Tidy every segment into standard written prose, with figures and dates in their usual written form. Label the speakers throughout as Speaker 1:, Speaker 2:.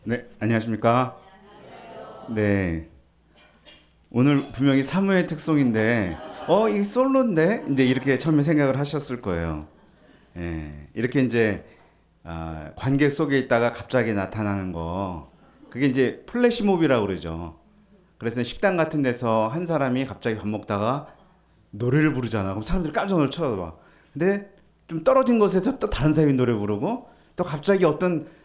Speaker 1: 네, 안녕하십니까? 네, 오늘 분명히 사무의 특송인데, 이 솔로인데? 이제 이렇게 처음에 생각을 하셨을 거예요. 예, 이렇게 이제, 관객 속에 있다가 갑자기 나타나는 거, 그게 이제 플래시몹이라고 그러죠. 그래서 식당 같은 데서 한 사람이 갑자기 밥 먹다가 노래를 부르잖아. 그럼 사람들이 깜짝 놀라 쳐다봐. 근데 좀 떨어진 곳에서 또 다른 사람이 노래 부르고, 또 갑자기 어떤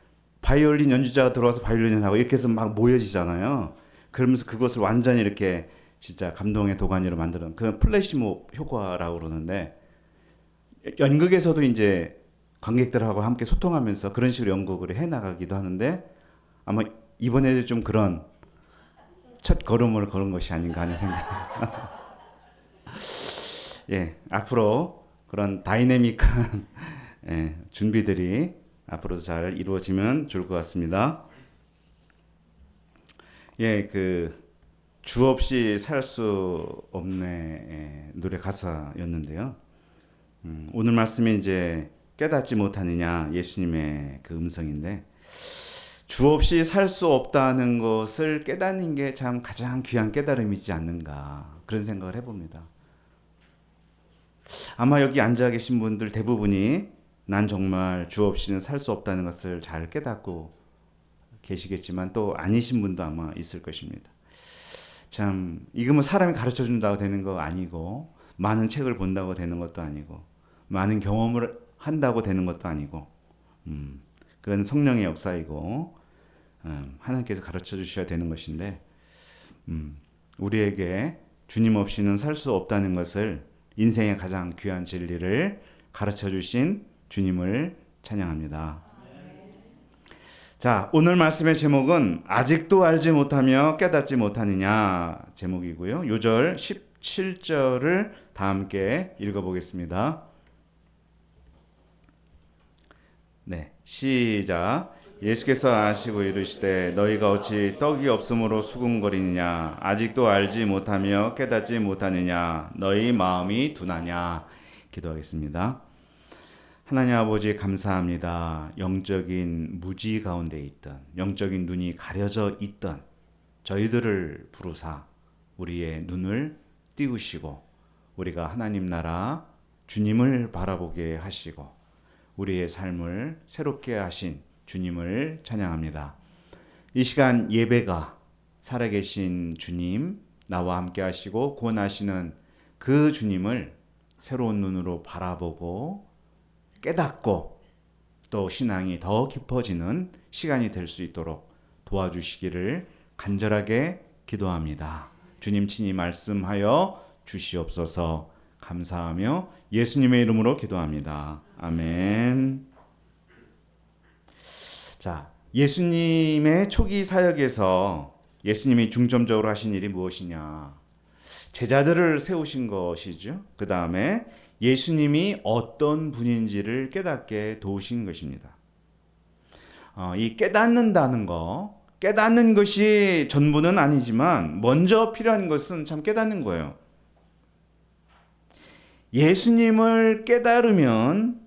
Speaker 1: 바이올린 연주자가 들어와서 바이올린을 하고 이렇게 해서 막 모여지잖아요. 그러면서 그것을 완전히 이렇게 진짜 감동의 도가니로 만드는 그 플래시몹 효과라고 그러는데 연극에서도 이제 관객들하고 함께 소통하면서 그런 식으로 연극을 해 나가기도 하는데 아마 이번에도 좀 그런 첫 걸음을 걸은 것이 아닌가 하는 생각. 예, 앞으로 그런 다이내믹한 준비들이 앞으로도 잘 이루어지면 좋을 것 같습니다. 예, 그 주 없이 살 수 없네 노래 가사였는데요. 오늘 말씀이 이제 깨닫지 못하느냐 예수님의 그 음성인데 주 없이 살 수 없다는 것을 깨닫는 게 참 가장 귀한 깨달음이지 않는가 그런 생각을 해봅니다. 아마 여기 앉아 계신 분들 대부분이 난 정말 주 없이는 살 수 없다는 것을 잘 깨닫고 계시겠지만 또 아니신 분도 아마 있을 것입니다. 참 이거 뭐 사람이 가르쳐 준다고 되는 거 아니고 많은 책을 본다고 되는 것도 아니고 많은 경험을 한다고 되는 것도 아니고 그건 성령의 역사이고 하나님께서 가르쳐 주셔야 되는 것인데 우리에게 주님 없이는 살 수 없다는 것을 인생의 가장 귀한 진리를 가르쳐 주신 주님을 찬양합니다. 자, 오늘 말씀의 제목은 아직도 알지 못하며 깨닫지 못하느냐 제목이고요. 요절 17절을 다 함께 읽어보겠습니다. 네, 시작. 예수께서 아시고 이르시되 너희가 어찌 떡이 없으므로 수군거리느냐 아직도 알지 못하며 깨닫지 못하느냐 너희 마음이 둔하냐. 기도하겠습니다. 하나님 아버지 감사합니다. 영적인 무지 가운데 있던 영적인 눈이 가려져 있던 저희들을 부르사 우리의 눈을 띄우시고 우리가 하나님 나라 주님을 바라보게 하시고 우리의 삶을 새롭게 하신 주님을 찬양합니다. 이 시간 예배가 살아계신 주님 나와 함께 하시고 구원하시는 그 주님을 새로운 눈으로 바라보고 깨닫고 또 신앙이 더 깊어지는 시간이 될 수 있도록 도와주시기를 간절하게 기도합니다. 주님 친히 말씀하여 주시옵소서. 감사하며 예수님의 이름으로 기도합니다. 아멘. 자, 예수님의 초기 사역에서 예수님이 중점적으로 하신 일이 무엇이냐? 제자들을 세우신 것이죠. 그 다음에 예수님이 어떤 분인지를 깨닫게 도우신 것입니다. 이 깨닫는다는 거, 깨닫는 것이 전부는 아니지만 먼저 필요한 것은 참 깨닫는 거예요. 예수님을 깨달으면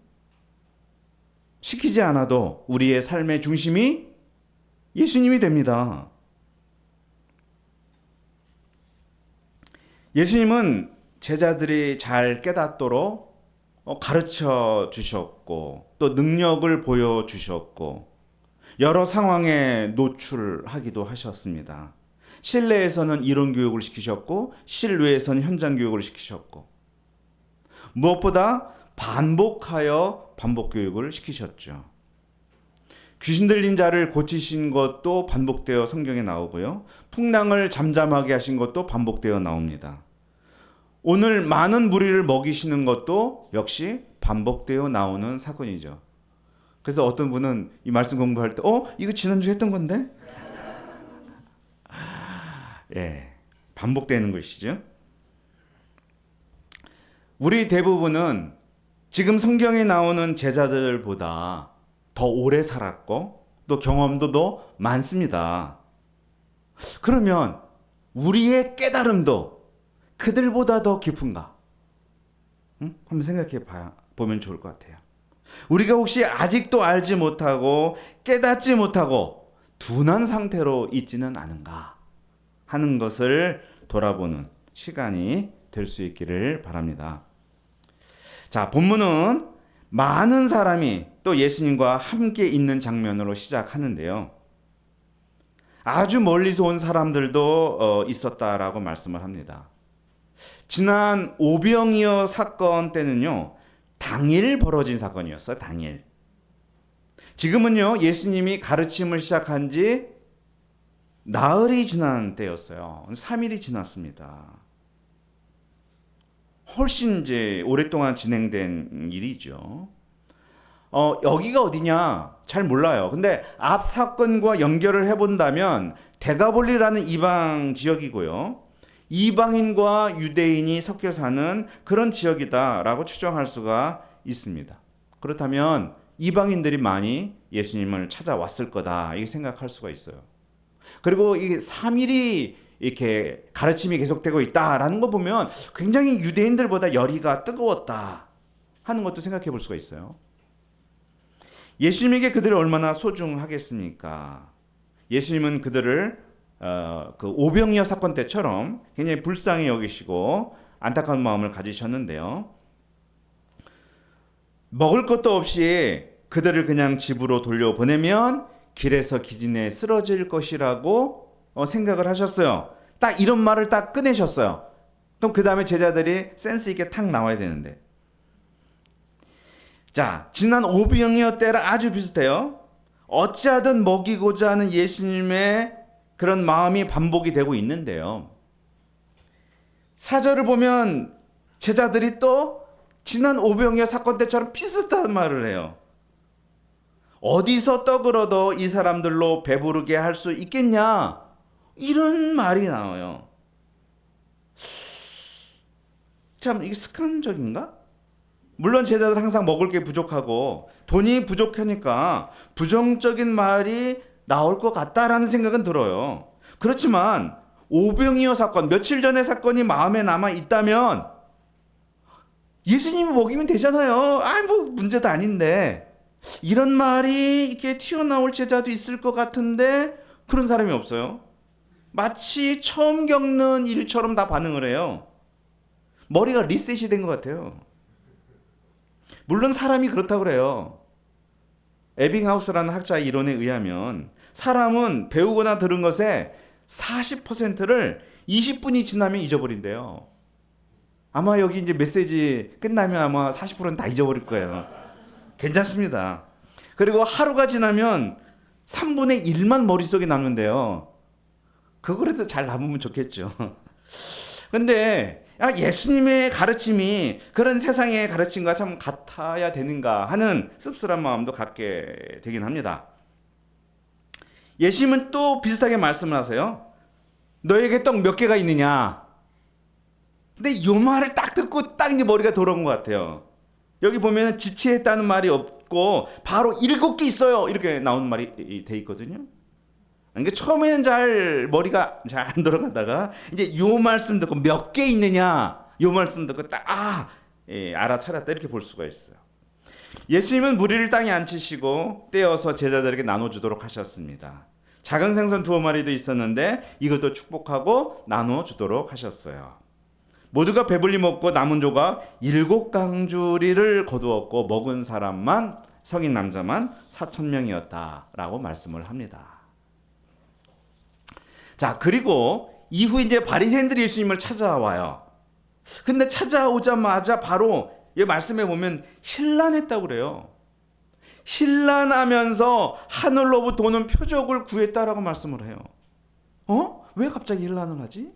Speaker 1: 시키지 않아도 우리의 삶의 중심이 예수님이 됩니다. 예수님은 제자들이 잘 깨닫도록 가르쳐 주셨고 또 능력을 보여주셨고 여러 상황에 노출하기도 하셨습니다. 실내에서는 이론 교육을 시키셨고 실외에서는 현장 교육을 시키셨고 무엇보다 반복하여 반복 교육을 시키셨죠. 귀신 들린 자를 고치신 것도 반복되어 성경에 나오고요. 풍랑을 잠잠하게 하신 것도 반복되어 나옵니다. 오늘 많은 무리를 먹이시는 것도 역시 반복되어 나오는 사건이죠. 그래서 어떤 분은 이 말씀 공부할 때 이거 지난주에 했던 건데? 예, 반복되는 것이죠. 우리 대부분은 지금 성경에 나오는 제자들보다 더 오래 살았고 또 경험도 더 많습니다. 그러면 우리의 깨달음도 그들보다 더 깊은가? 한번 생각해 보면 좋을 것 같아요. 우리가 혹시 아직도 알지 못하고 깨닫지 못하고 둔한 상태로 있지는 않은가 하는 것을 돌아보는 시간이 될 수 있기를 바랍니다. 자, 본문은 많은 사람이 또 예수님과 함께 있는 장면으로 시작하는데요. 아주 멀리서 온 사람들도 있었다라고 말씀을 합니다. 지난 오병이어 사건 때는요, 당일 벌어진 사건이었어요. 당일. 지금은요, 예수님이 가르침을 시작한 지 나흘이 지난 때였어요. 3일이 지났습니다. 훨씬 이제 오랫동안 진행된 일이죠. 여기가 어디냐? 잘 몰라요. 근데 앞 사건과 연결을 해본다면 데가볼리라는 이방 지역이고요. 이방인과 유대인이 섞여 사는 그런 지역이다라고 추정할 수가 있습니다. 그렇다면 이방인들이 많이 예수님을 찾아왔을 거다 이렇게 생각할 수가 있어요. 그리고 이게 3일이 이렇게 가르침이 계속되고 있다라는 거 보면 굉장히 유대인들보다 열의가 뜨거웠다 하는 것도 생각해 볼 수가 있어요. 예수님에게 그들이 얼마나 소중하겠습니까? 예수님은 그들을 그 오병이어 사건 때처럼 굉장히 불쌍히 여기시고 안타까운 마음을 가지셨는데요. 먹을 것도 없이 그들을 그냥 집으로 돌려보내면 길에서 기진에 쓰러질 것이라고 생각을 하셨어요. 딱 이런 말을 딱 꺼내셨어요. 그럼 그 다음에 제자들이 센스 있게 탁 나와야 되는데. 자, 지난 오병이어 때랑 아주 비슷해요. 어찌하든 먹이고자 하는 예수님의 그런 마음이 반복이 되고 있는데요. 4절을 보면 제자들이 또 지난 오병이어 사건 때처럼 비슷한 말을 해요. 어디서 떡을 얻어 이 사람들로 배부르게 할 수 있겠냐? 이런 말이 나와요. 참 이게 습관적인가? 물론 제자들 항상 먹을 게 부족하고 돈이 부족하니까 부정적인 말이 나올 것 같다라는 생각은 들어요. 그렇지만 오병이어 사건, 며칠 전의 사건이 마음에 남아 있다면 예수님이 먹이면 되잖아요. 뭐 문제도 아닌데. 이런 말이 이렇게 튀어나올 제자도 있을 것 같은데 그런 사람이 없어요. 마치 처음 겪는 일처럼 다 반응을 해요. 머리가 리셋이 된 것 같아요. 물론 사람이 그렇다고 그래요. 에빙하우스라는 학자의 이론에 의하면 사람은 배우거나 들은 것의 40%를 20분이 지나면 잊어버린대요. 아마 여기 이제 메시지 끝나면 아마 40%는 다 잊어버릴 거예요. 괜찮습니다. 그리고 하루가 지나면 3분의 1만 머릿속에 남는데요. 그거라도 잘 남으면 좋겠죠. 근데 예수님의 가르침이 그런 세상의 가르침과 참 같아야 되는가 하는 씁쓸한 마음도 갖게 되긴 합니다. 예수님은 또 비슷하게 말씀을 하세요. 너에게 떡 몇 개가 있느냐? 근데 이 말을 딱 듣고 딱 이제 머리가 돌아온 것 같아요. 여기 보면 지체했다는 말이 없고 바로 7개 있어요. 이렇게 나온 말이 돼 있거든요. 그러니까 처음에는 머리가 잘 안 돌아가다가 이제 요 말씀 듣고 몇 개 있느냐 요 말씀 듣고 딱 알아차렸다 이렇게 볼 수가 있어요. 예수님은 무리를 땅에 앉히시고 떼어서 제자들에게 나눠주도록 하셨습니다. 작은 생선 2마리도 있었는데 이것도 축복하고 나눠주도록 하셨어요. 모두가 배불리 먹고 남은 조각 7강주리를 거두었고 먹은 사람만 성인 남자만 4,000명이었다라고 말씀을 합니다. 자, 그리고 이후 이제 바리새인들이 예수님을 찾아와요. 근데 찾아오자마자 바로 이 말씀에 보면 신란했다고 그래요. 신란하면서 하늘로부터 오는 표적을 구했다라고 말씀을 해요. 왜 갑자기 신란을 하지?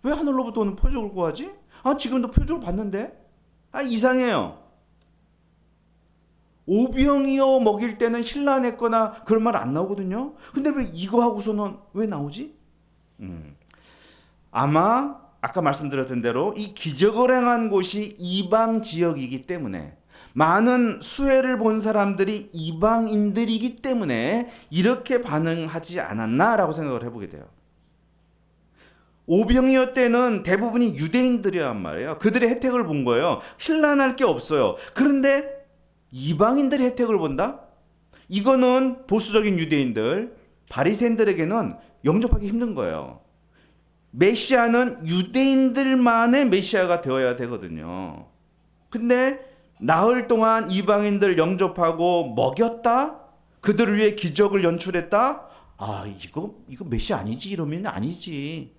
Speaker 1: 왜 하늘로부터 오는 표적을 구하지? 지금도 표적을 봤는데? 이상해요. 오병이어 먹일 때는 신란했거나 그런 말 안 나오거든요. 근데 왜 이거 하고서는 왜 나오지? 아마 아까 말씀드렸던 대로 이 기적을 행한 곳이 이방 지역이기 때문에 많은 수혜를 본 사람들이 이방인들이기 때문에 이렇게 반응하지 않았나라고 생각을 해보게 돼요. 오병이어 때는 대부분이 유대인들이란 말이에요. 그들의 혜택을 본 거예요. 신란할 게 없어요. 그런데 이방인들의 혜택을 본다? 이거는 보수적인 유대인들, 바리새인들에게는 영접하기 힘든 거예요. 메시아는 유대인들만의 메시아가 되어야 되거든요. 근데 나흘 동안 이방인들 영접하고 먹였다? 그들을 위해 기적을 연출했다? 아, 이거 메시아 아니지? 이러면 아니지.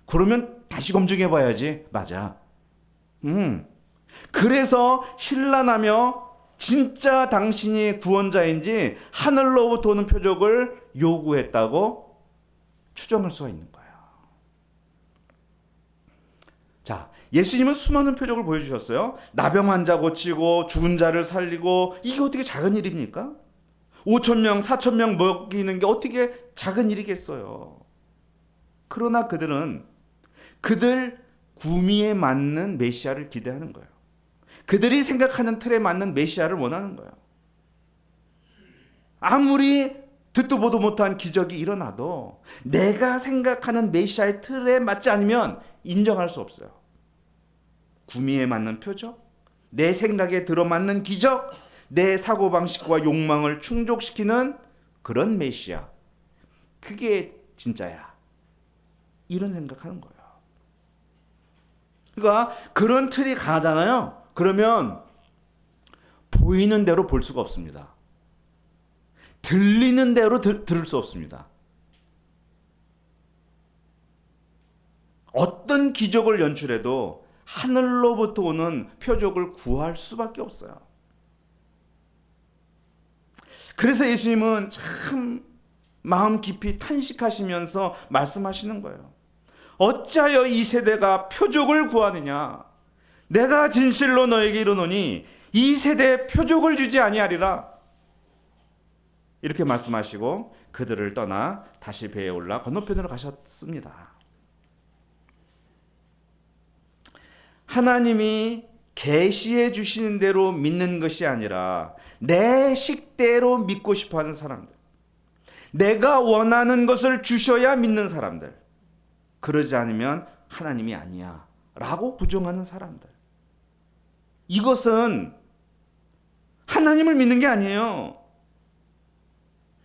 Speaker 1: 그러면 다시 검증해 봐야지. 맞아. 그래서 신란하며 진짜 당신이 구원자인지 하늘로부터 오는 표적을 요구했다고 추정할 수가 있는 거예요. 자, 예수님은 수많은 표적을 보여주셨어요. 나병 환자 고치고 죽은 자를 살리고, 이게 어떻게 작은 일입니까? 5,000명, 4,000명 먹이는 게 어떻게 작은 일이겠어요. 그러나 그들은 그들 구미에 맞는 메시아를 기대하는 거예요. 그들이 생각하는 틀에 맞는 메시아를 원하는 거예요. 아무리 듣도 보도 못한 기적이 일어나도 내가 생각하는 메시아의 틀에 맞지 않으면 인정할 수 없어요. 구미에 맞는 표적, 내 생각에 들어맞는 기적, 내 사고방식과 욕망을 충족시키는 그런 메시아, 그게 진짜야. 이런 생각하는 거예요. 그러니까 그런 틀이 강하잖아요. 그러면 보이는 대로 볼 수가 없습니다. 들리는 대로 들을 수 없습니다. 어떤 기적을 연출해도 하늘로부터 오는 표적을 구할 수밖에 없어요. 그래서 예수님은 참 마음 깊이 탄식하시면서 말씀하시는 거예요. 어찌하여 이 세대가 표적을 구하느냐? 내가 진실로 너에게 이르노니 이 세대에 표적을 주지 아니하리라. 이렇게 말씀하시고 그들을 떠나 다시 배에 올라 건너편으로 가셨습니다. 하나님이 계시해 주시는 대로 믿는 것이 아니라 내 식대로 믿고 싶어하는 사람들, 내가 원하는 것을 주셔야 믿는 사람들, 그러지 않으면 하나님이 아니야 라고 부정하는 사람들, 이것은 하나님을 믿는 게 아니에요.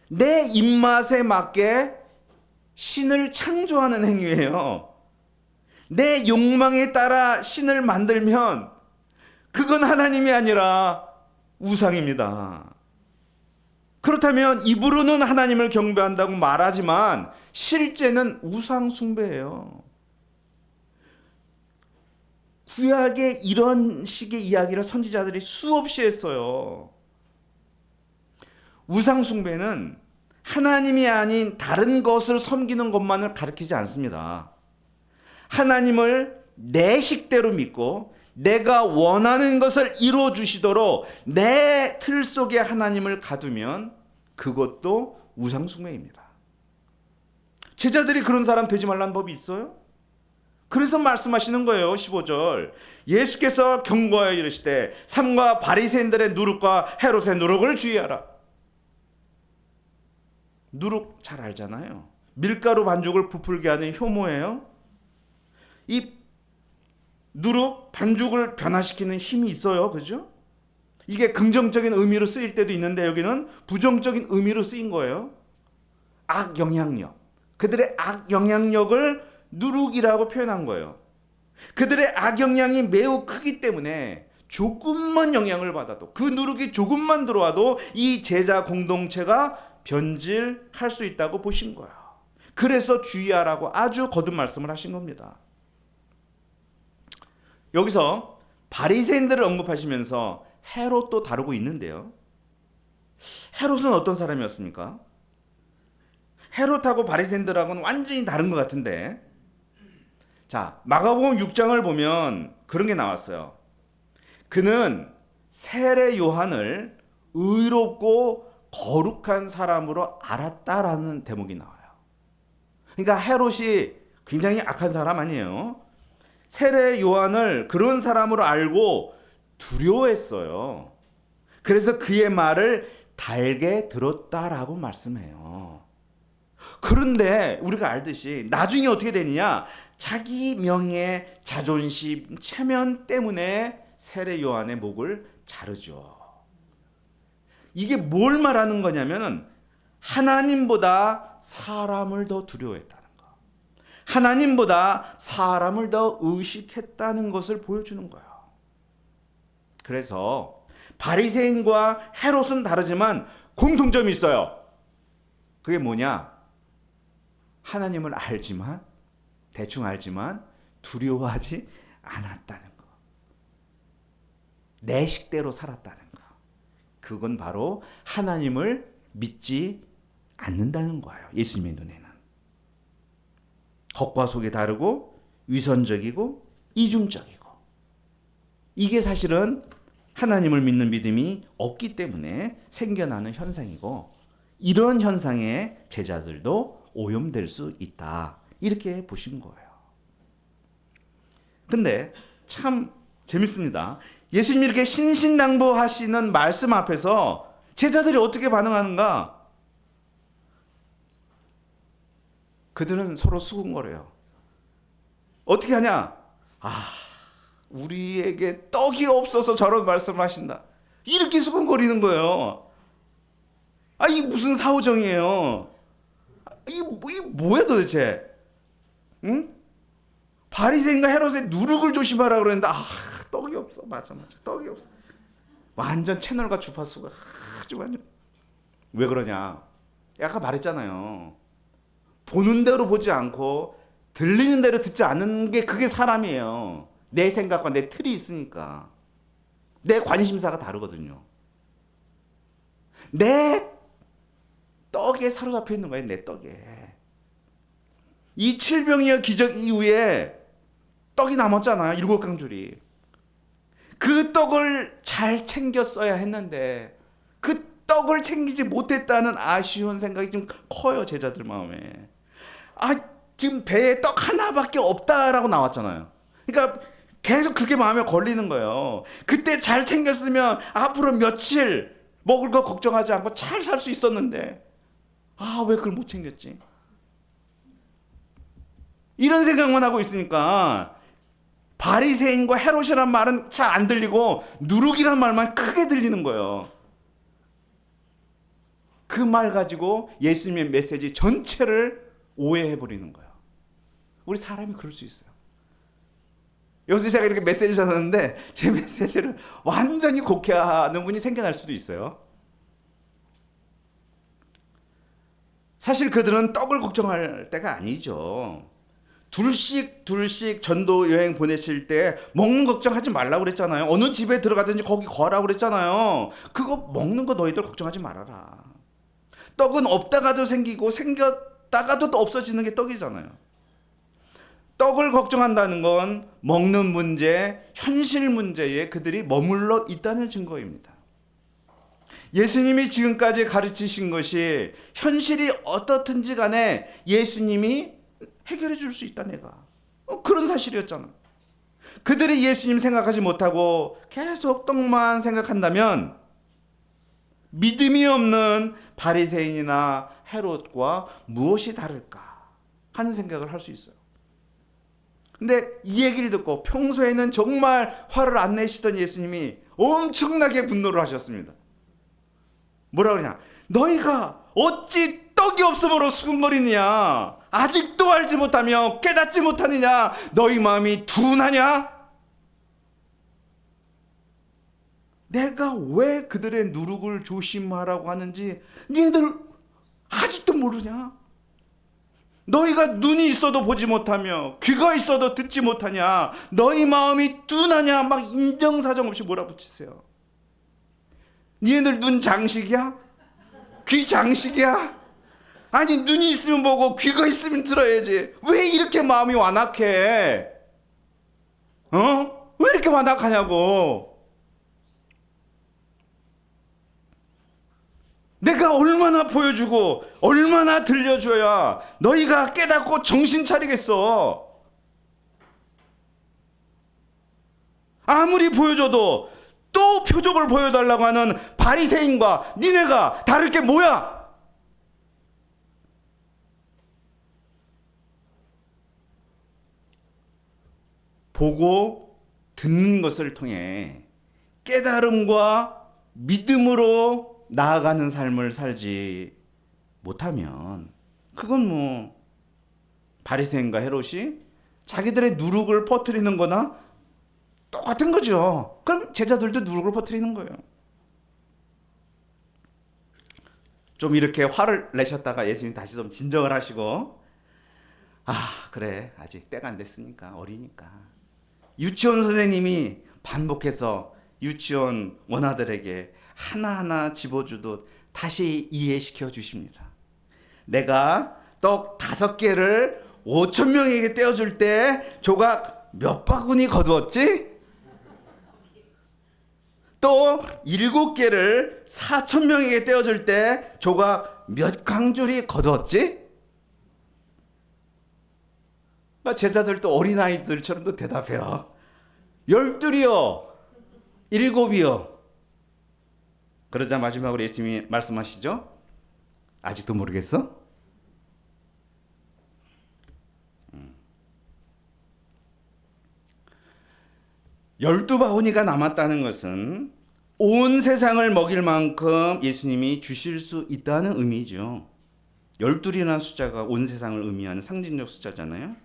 Speaker 1: 내 입맛에 맞게 신을 창조하는 행위예요. 내 욕망에 따라 신을 만들면 그건 하나님이 아니라 우상입니다. 그렇다면 입으로는 하나님을 경배한다고 말하지만 실제는 우상 숭배예요. 구약에 이런 식의 이야기를 선지자들이 수없이 했어요. 우상 숭배는 하나님이 아닌 다른 것을 섬기는 것만을 가리키지 않습니다. 하나님을 내 식대로 믿고 내가 원하는 것을 이루어 주시도록 내 틀 속에 하나님을 가두면 그것도 우상 숭배입니다. 제자들이 그런 사람 되지 말라는 법이 있어요? 그래서 말씀하시는 거예요. 15절. 예수께서 경고하여 이르시되 삼가 바리새인들의 누룩과 헤롯의 누룩을 주의하라. 누룩 잘 알잖아요. 밀가루 반죽을 부풀게 하는 효모예요. 이 누룩 반죽을 변화시키는 힘이 있어요. 그죠? 이게 긍정적인 의미로 쓰일 때도 있는데 여기는 부정적인 의미로 쓰인 거예요. 악 영향력. 그들의 악 영향력을 누룩이라고 표현한 거예요. 그들의 악영향이 매우 크기 때문에 조금만 영향을 받아도, 그 누룩이 조금만 들어와도 이 제자 공동체가 변질할 수 있다고 보신 거예요. 그래서 주의하라고 아주 거듭 말씀을 하신 겁니다. 여기서 바리새인들을 언급하시면서 헤롯도 다루고 있는데요. 헤롯은 어떤 사람이었습니까? 헤롯하고 바리새인들하고는 완전히 다른 것 같은데, 자, 마가복음 6장을 보면 그런 게 나왔어요. 그는 세례 요한을 의롭고 거룩한 사람으로 알았다라는 대목이 나와요. 그러니까 헤롯이 굉장히 악한 사람 아니에요. 세례 요한을 그런 사람으로 알고 두려워했어요. 그래서 그의 말을 달게 들었다라고 말씀해요. 그런데 우리가 알듯이 나중에 어떻게 되느냐? 자기 명예, 자존심, 체면 때문에 세례 요한의 목을 자르죠. 이게 뭘 말하는 거냐면 하나님보다 사람을 더 두려워했다는 것, 하나님보다 사람을 더 의식했다는 것을 보여주는 거예요. 그래서 바리새인과 헤롯은 다르지만 공통점이 있어요. 그게 뭐냐? 하나님을 알지만, 대충 알지만 두려워하지 않았다는 거. 내 식대로 살았다는 거. 그건 바로 하나님을 믿지 않는다는 거예요. 예수님의 눈에는. 겉과 속이 다르고 위선적이고 이중적이고, 이게 사실은 하나님을 믿는 믿음이 없기 때문에 생겨나는 현상이고, 이런 현상에 제자들도 오염될 수 있다, 이렇게 보신 거예요. 근데 참 재밌습니다. 예수님이 이렇게 신신당부하시는 말씀 앞에서 제자들이 어떻게 반응하는가? 그들은 서로 수군거려요. 어떻게 하냐? 우리에게 떡이 없어서 저런 말씀을 하신다, 이렇게 수군거리는 거예요. 이게 무슨 사오정이에요? 이게 뭐야 도대체? 응? 바리새인과 헤롯의 누룩을 조심하라 그랬는데 떡이 없어. 맞아 떡이 없어. 완전 채널과 주파수가 아주 완전. 왜 그러냐? 아까 말했잖아요. 보는 대로 보지 않고 들리는 대로 듣지 않는 게, 그게 사람이에요. 내 생각과 내 틀이 있으니까. 내 관심사가 다르거든요. 내 떡에 사로잡혀 있는 거예요. 내 떡에. 이 칠병이어 기적 이후에 떡이 남았잖아요. 7강줄이. 그 떡을 잘 챙겼어야 했는데 그 떡을 챙기지 못했다는 아쉬운 생각이 좀 커요. 제자들 마음에. 지금 배에 떡 하나밖에 없다라고 나왔잖아요. 그러니까 계속 그게 마음에 걸리는 거예요. 그때 잘 챙겼으면 앞으로 며칠 먹을 거 걱정하지 않고 잘 살 수 있었는데, 왜 그걸 못 챙겼지? 이런 생각만 하고 있으니까 바리새인과 헤롯이란 말은 잘 안 들리고 누룩이란 말만 크게 들리는 거예요. 그 말 가지고 예수님의 메시지 전체를 오해해버리는 거예요. 우리 사람이 그럴 수 있어요. 여기서 제가 이렇게 메시지 전하는데 제 메시지를 완전히 곡해하는 분이 생겨날 수도 있어요. 사실 그들은 떡을 걱정할 때가 아니죠. 둘씩 전도 여행 보내실 때 먹는 걱정하지 말라고 그랬잖아요. 어느 집에 들어가든지 거기 거하라고 그랬잖아요. 그거 먹는 거 너희들 걱정하지 말아라. 떡은 없다가도 생기고 생겼다가도 또 없어지는 게 떡이잖아요. 떡을 걱정한다는 건 먹는 문제, 현실 문제에 그들이 머물러 있다는 증거입니다. 예수님이 지금까지 가르치신 것이 현실이 어떻든지 간에 예수님이 해결해 줄 수 있다, 내가. 그런 사실이었잖아. 그들이 예수님 생각하지 못하고 계속 떡만 생각한다면 믿음이 없는 바리새인이나 헤롯과 무엇이 다를까 하는 생각을 할 수 있어요. 근데 이 얘기를 듣고 평소에는 정말 화를 안 내시던 예수님이 엄청나게 분노를 하셨습니다. 뭐라 그러냐? 너희가 어찌 떡이 없음으로 수군거리느냐? 아직도 알지 못하며 깨닫지 못하느냐? 너희 마음이 둔하냐? 내가 왜 그들의 누룩을 조심하라고 하는지 너희들 아직도 모르냐? 너희가 눈이 있어도 보지 못하며 귀가 있어도 듣지 못하냐? 너희 마음이 둔하냐? 막 인정사정 없이 몰아붙이세요. 너희들 눈 장식이야? 귀 장식이야? 아니, 눈이 있으면 보고 귀가 있으면 들어야지. 왜 이렇게 마음이 완악해? 왜 이렇게 완악하냐고. 내가 얼마나 보여주고 얼마나 들려줘야 너희가 깨닫고 정신 차리겠어. 아무리 보여줘도 또 표적을 보여달라고 하는 바리새인과 니네가 다를 게 뭐야? 보고 듣는 것을 통해 깨달음과 믿음으로 나아가는 삶을 살지, 못하면 그건 뭐 바리새인과 헤롯이 자기들의 누룩을 퍼뜨리는 거나 똑같은 거죠. 그럼 제자들도 누룩을 퍼뜨리는 거예요. 좀 이렇게 화를 내셨다가 예수님 다시 좀 진정을 하시고, 그래, 아직 때가 안 됐으니까, 어리니까. 유치원 선생님이 반복해서 유치원 원아들에게 하나하나 집어주듯 다시 이해시켜 주십니다. 내가 떡 5개를 5,000명에게 떼어줄 때 조각 몇 바구니 거두었지? 또 7개를 4,000명에게 떼어줄 때 조각 몇 광줄이 거두었지? 제자들도 어린아이들처럼 또 대답해요. 12이요. 7이요. 그러자 마지막으로 예수님이 말씀하시죠. 아직도 모르겠어? 12바구니가 남았다는 것은 온 세상을 먹일 만큼 예수님이 주실 수 있다는 의미죠. 12이라는 숫자가 온 세상을 의미하는 상징적 숫자잖아요.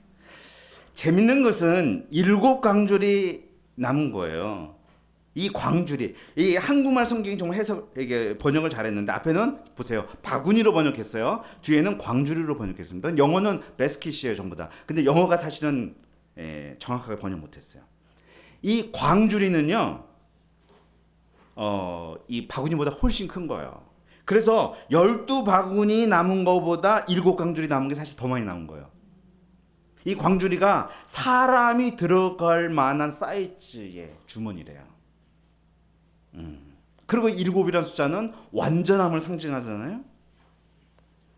Speaker 1: 재밌는 것은 7광줄이 남은 거예요. 이 광줄이, 이 한국말 성경이 정말 이게 번역을 잘했는데 앞에는 보세요. 바구니로 번역했어요. 뒤에는 광줄이로 번역했습니다. 영어는 베스킷이에요, 전부 다. 근데 영어가 사실은 정확하게 번역 못했어요. 이 광주리는요, 이 바구니보다 훨씬 큰 거예요. 그래서 12바구니 남은 거보다 7광줄이 남은 게 사실 더 많이 남은 거예요. 이 광주리가 사람이 들어갈 만한 사이즈의 주머니래요. 그리고 7이라는 숫자는 완전함을 상징하잖아요.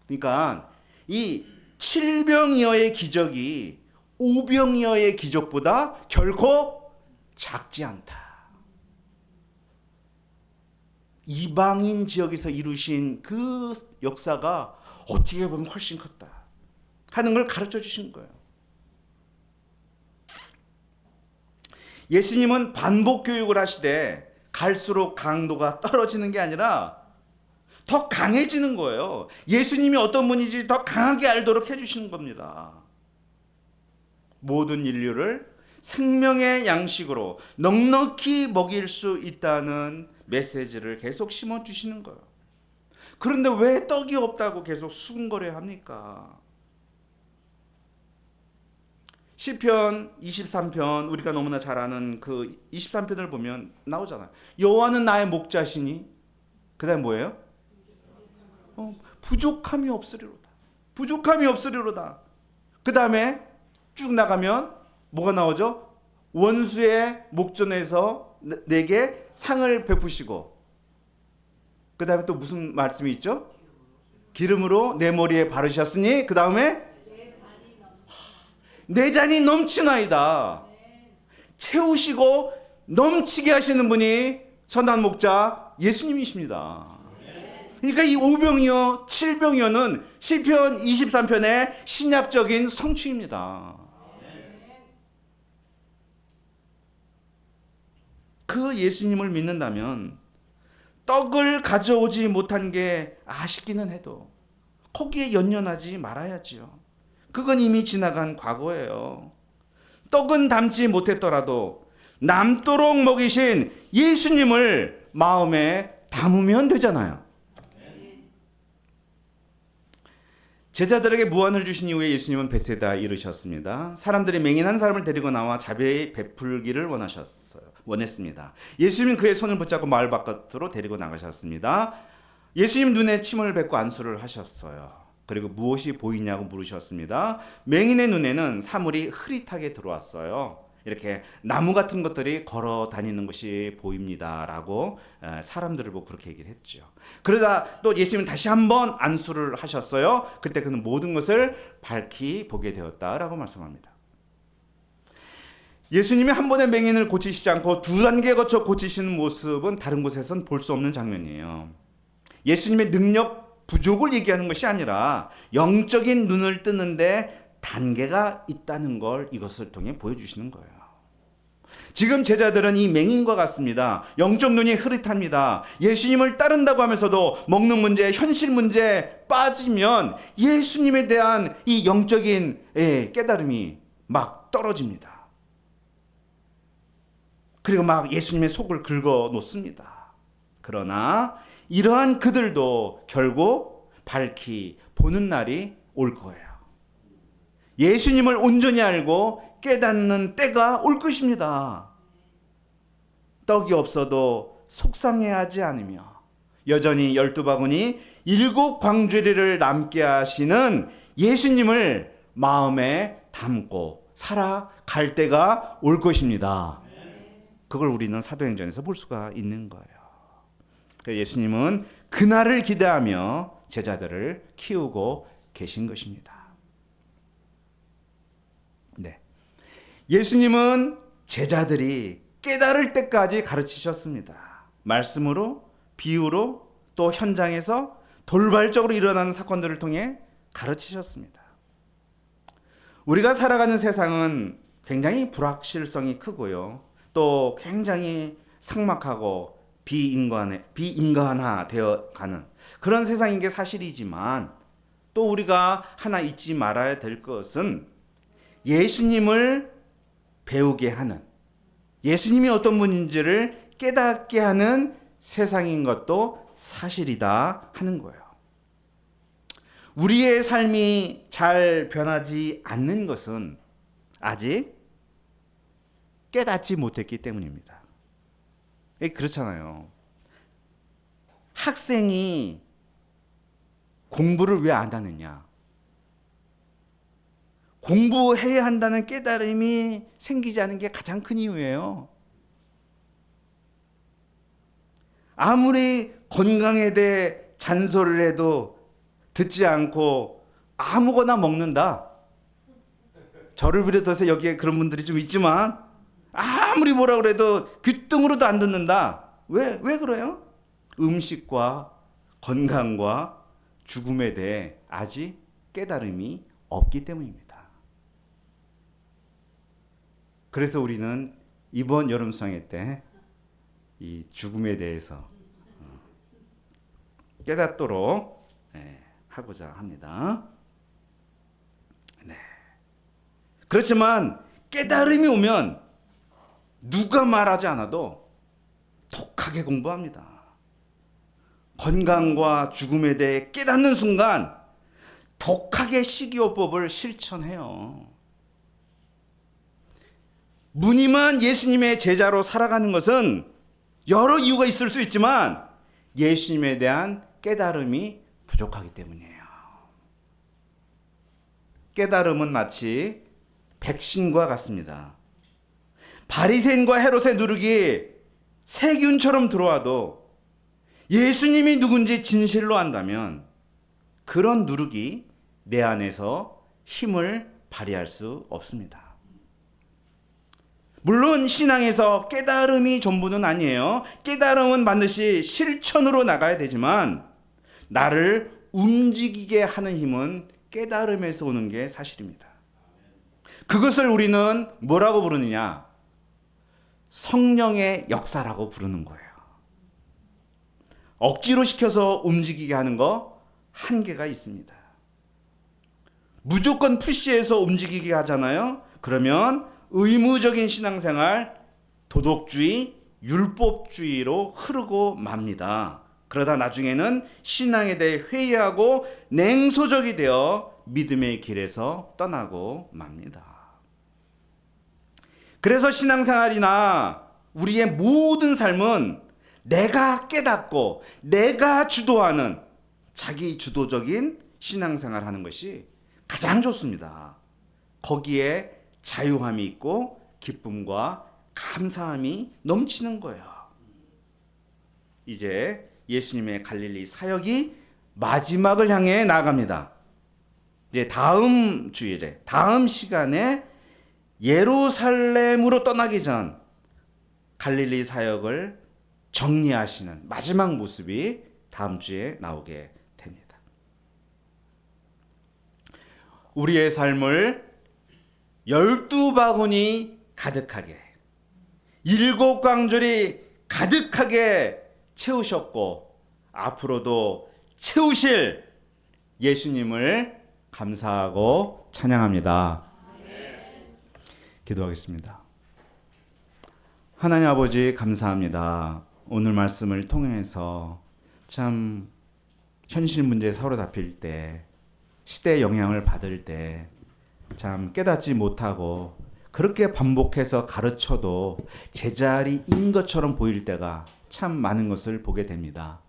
Speaker 1: 그러니까 이 7병이어의 기적이 5병이어의 기적보다 결코 작지 않다. 이방인 지역에서 이루신 그 역사가 어떻게 보면 훨씬 컸다 하는 걸 가르쳐 주신 거예요. 예수님은 반복 교육을 하시되 갈수록 강도가 떨어지는 게 아니라 더 강해지는 거예요. 예수님이 어떤 분인지 더 강하게 알도록 해주시는 겁니다. 모든 인류를 생명의 양식으로 넉넉히 먹일 수 있다는 메시지를 계속 심어주시는 거예요. 그런데 왜 떡이 없다고 계속 수군거려 합니까? 시편 23편, 우리가 너무나 잘 아는 그 23편을 보면 나오잖아요. 여호와는 나의 목자시니, 그 다음에 뭐예요? 부족함이 없으리로다. 부족함이 없으리로다. 그 다음에 쭉 나가면 뭐가 나오죠? 원수의 목전에서 내게 상을 베푸시고, 그 다음에 또 무슨 말씀이 있죠? 기름으로 내 머리에 바르셨으니, 그 다음에 내 잔이 넘치나이다. 채우시고 넘치게 하시는 분이 선한 목자 예수님이십니다. 그러니까 이 5병이요 7병이요는 시편 23편의 신약적인 성취입니다. 그 예수님을 믿는다면 떡을 가져오지 못한 게 아쉽기는 해도 거기에 연연하지 말아야지요. 그건 이미 지나간 과거예요. 떡은 담지 못했더라도 남도록 먹이신 예수님을 마음에 담으면 되잖아요. 제자들에게 무한을 주신 이후에 예수님은 벳세다에 이르셨습니다. 사람들이 맹인한 사람을 데리고 나와 자비에 베풀기를 원했습니다. 예수님은 그의 손을 붙잡고 마을 바깥으로 데리고 나가셨습니다. 예수님 눈에 침을 뱉고 안수를 하셨어요. 그리고 무엇이 보이냐고 물으셨습니다. 맹인의 눈에는 사물이 흐릿하게 들어왔어요. 이렇게 나무 같은 것들이 걸어 다니는 것이 보입니다라고 사람들을 보고 그렇게 얘기를 했죠. 그러다 또 예수님은 다시 한번 안수를 하셨어요. 그때 그는 모든 것을 밝히 보게 되었다라고 말씀합니다. 예수님이 한 번에 맹인을 고치시지 않고 2단계 거쳐 고치시는 모습은 다른 곳에선 볼 수 없는 장면이에요. 예수님의 능력 부족을 얘기하는 것이 아니라 영적인 눈을 뜨는데 단계가 있다는 걸 이것을 통해 보여주시는 거예요. 지금 제자들은 이 맹인과 같습니다. 영적 눈이 흐릿합니다. 예수님을 따른다고 하면서도 먹는 문제, 현실 문제에 빠지면 예수님에 대한 이 영적인 깨달음이 막 떨어집니다. 그리고 막 예수님의 속을 긁어 놓습니다. 그러나 이러한 그들도 결국 밝히 보는 날이 올 거예요. 예수님을 온전히 알고 깨닫는 때가 올 것입니다. 떡이 없어도 속상해하지 않으며 여전히 12바구니 7 광주리를 남게 하시는 예수님을 마음에 담고 살아갈 때가 올 것입니다. 그걸 우리는 사도행전에서 볼 수가 있는 거예요. 예수님은 그날을 기대하며 제자들을 키우고 계신 것입니다. 네. 예수님은 제자들이 깨달을 때까지 가르치셨습니다. 말씀으로, 비유로, 또 현장에서 돌발적으로 일어나는 사건들을 통해 가르치셨습니다. 우리가 살아가는 세상은 굉장히 불확실성이 크고요. 또 굉장히 삭막하고 비인간화되어 가는 그런 세상인 게 사실이지만 또 우리가 하나 잊지 말아야 될 것은 예수님을 배우게 하는, 예수님이 어떤 분인지를 깨닫게 하는 세상인 것도 사실이다 하는 거예요. 우리의 삶이 잘 변하지 않는 것은 아직 깨닫지 못했기 때문입니다. 그렇잖아요. 학생이 공부를 왜 안 하느냐? 공부해야 한다는 깨달음이 생기지 않은 게 가장 큰 이유예요. 아무리 건강에 대해 잔소리를 해도 듣지 않고 아무거나 먹는다. 저를 비롯해서 여기에 그런 분들이 좀 있지만 아무리 뭐라 그래도 귀등으로도 안 듣는다. 왜 그래요? 음식과 건강과 죽음에 대해 아직 깨달음이 없기 때문입니다. 그래서 우리는 이번 여름 수양회 때 이 죽음에 대해서 깨닫도록 하고자 합니다. 네. 그렇지만 깨달음이 오면 누가 말하지 않아도 독하게 공부합니다. 건강과 죽음에 대해 깨닫는 순간 독하게 식이요법을 실천해요. 무늬만 예수님의 제자로 살아가는 것은 여러 이유가 있을 수 있지만 예수님에 대한 깨달음이 부족하기 때문이에요. 깨달음은 마치 백신과 같습니다. 바리새인과 헤롯의 누룩이 세균처럼 들어와도 예수님이 누군지 진실로 안다면 그런 누룩이 내 안에서 힘을 발휘할 수 없습니다. 물론 신앙에서 깨달음이 전부는 아니에요. 깨달음은 반드시 실천으로 나가야 되지만 나를 움직이게 하는 힘은 깨달음에서 오는 게 사실입니다. 그것을 우리는 뭐라고 부르느냐? 성령의 역사라고 부르는 거예요. 억지로 시켜서 움직이게 하는 거 한계가 있습니다. 무조건 푸시해서 움직이게 하잖아요. 그러면 의무적인 신앙생활, 도덕주의, 율법주의로 흐르고 맙니다. 그러다 나중에는 신앙에 대해 회의하고 냉소적이 되어 믿음의 길에서 떠나고 맙니다. 그래서 신앙생활이나 우리의 모든 삶은 내가 깨닫고 내가 주도하는 자기 주도적인 신앙생활 하는 것이 가장 좋습니다. 거기에 자유함이 있고 기쁨과 감사함이 넘치는 거예요. 이제 예수님의 갈릴리 사역이 마지막을 향해 나아갑니다. 이제 다음 주일에, 다음 시간에 예루살렘으로 떠나기 전 갈릴리 사역을 정리하시는 마지막 모습이 다음 주에 나오게 됩니다. 우리의 삶을 12바구니 가득하게 일곱 광줄이 가득하게 채우셨고 앞으로도 채우실 예수님을 감사하고 찬양합니다. 기도하겠습니다. 하나님 아버지 감사합니다. 오늘 말씀을 통해서 참 현실 문제에 사로잡힐 때, 시대의 영향을 받을 때 참 깨닫지 못하고 그렇게 반복해서 가르쳐도 제자리인 것처럼 보일 때가 참 많은 것을 보게 됩니다.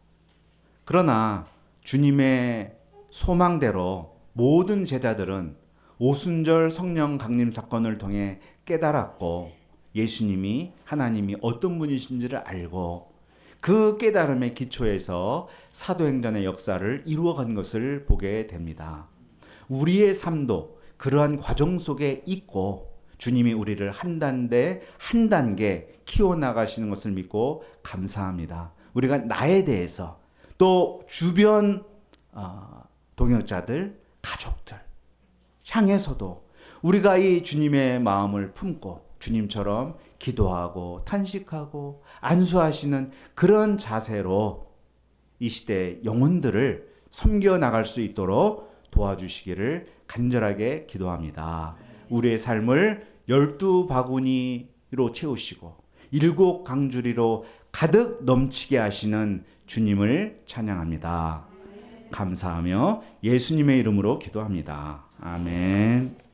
Speaker 1: 그러나 주님의 소망대로 모든 제자들은 오순절 성령 강림 사건을 통해 깨달았고 예수님이 하나님이 어떤 분이신지를 알고 그 깨달음의 기초에서 사도행전의 역사를 이루어간 것을 보게 됩니다. 우리의 삶도 그러한 과정 속에 있고 주님이 우리를 한 단계 한 단계 키워나가시는 것을 믿고 감사합니다. 우리가 나에 대해서 또 주변 동역자들, 가족들 향해서도 우리가 이 주님의 마음을 품고 주님처럼 기도하고 탄식하고 안수하시는 그런 자세로 이 시대의 영혼들을 섬겨 나갈 수 있도록 도와주시기를 간절하게 기도합니다. 우리의 삶을 12바구니로 채우시고 7 강주리로 가득 넘치게 하시는 주님을 찬양합니다. 감사하며 예수님의 이름으로 기도합니다. 아멘.